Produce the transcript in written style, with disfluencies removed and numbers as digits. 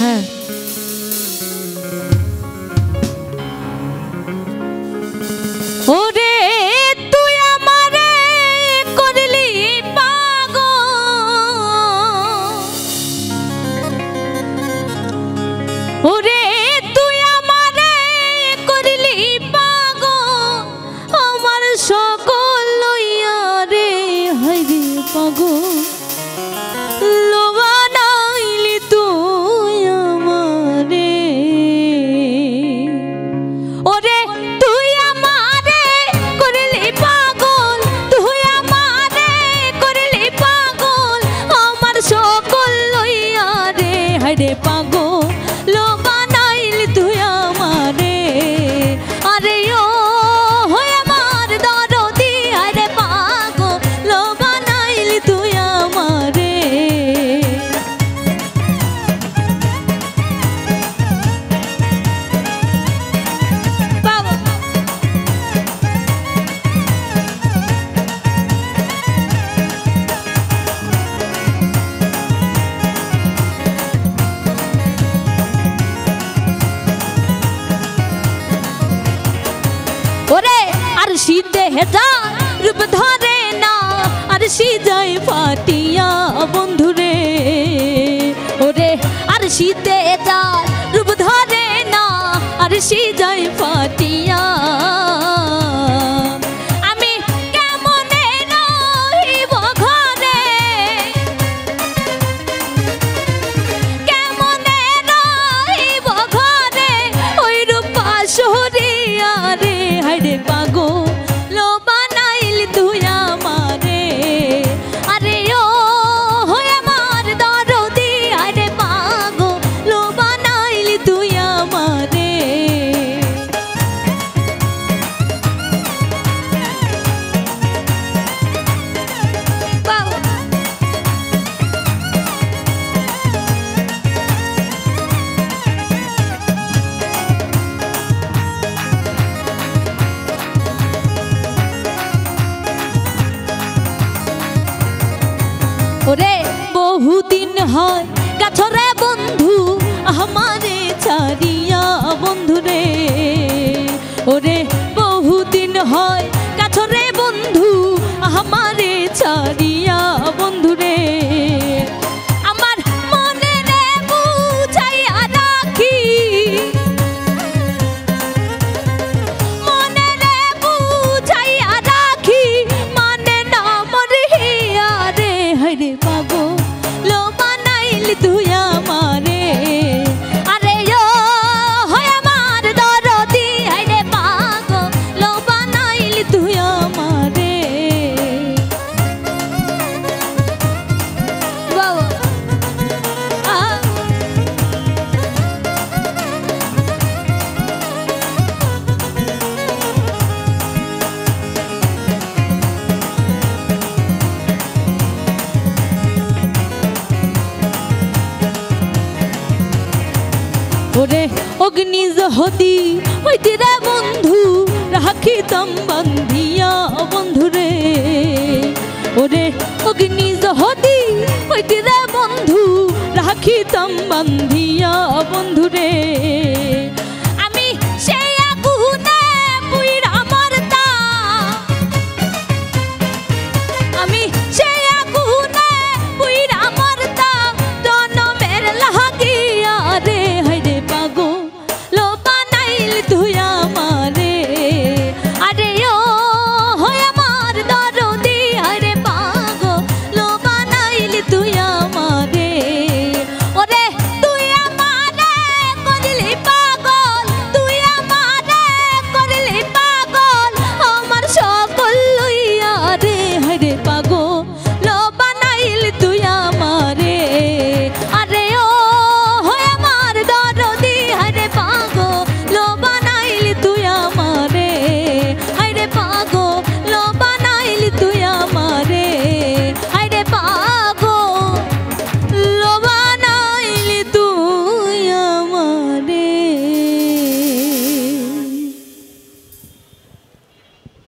হ্যাঁ ওরে তুই আমারে করলি পাগল ওরে তুই আমারে করলি পাগল আমার সকল লইয়া রে হইরে পাগল রে পাগল লো বানাইলি তুই আমারে আরে ও হয়ে আমার দরদি আরে পাগল লো বানাইলি তুই আমারে ওরে আর শীতে হেটা রূপ ধরে না আর শীতে ফাটিয়া বন্ধুরে ওরে আর শীতে হেটা রূপ ধরে না আর শীতে ফাটিয়া আমি কেমনে রহিব ঘরে কেমনে রহিব ঘরে ওই রূপা শহরিয়া রে হায়রে পাগল লো বানাইলি তুই আমারে আরে ও হয়ে আমার দরদি আরে পাগল লো বানাইলি তুই আমারে ওরে বহুদিন হয় গাছরে বন্ধু আমারে ছাড়িয়া বন্ধুরে ওরে বহুদিন হয় গাছরে বন্ধু আমারে ছাড়িয়া বন্ধুরে আমার মনে রে বুঝাইয়া রাখি মনে রে বুঝাইয়া রাখি মানে না মরে হিয়া রে হায়রে পাগল লো বানাইলি তুই আমারে আরে ও হয় আমার দরদি হায়রে পাগল লো বানাইলি তুই আমারে ওরে অগ্নি যদি হইতে রে বন্ধু রাখিতাম বান্ধিয়া বন্ধুরে ওরে অগ্নি যদি হইতে রে বন্ধু রাখিতাম বান্ধিয়া বন্ধুরে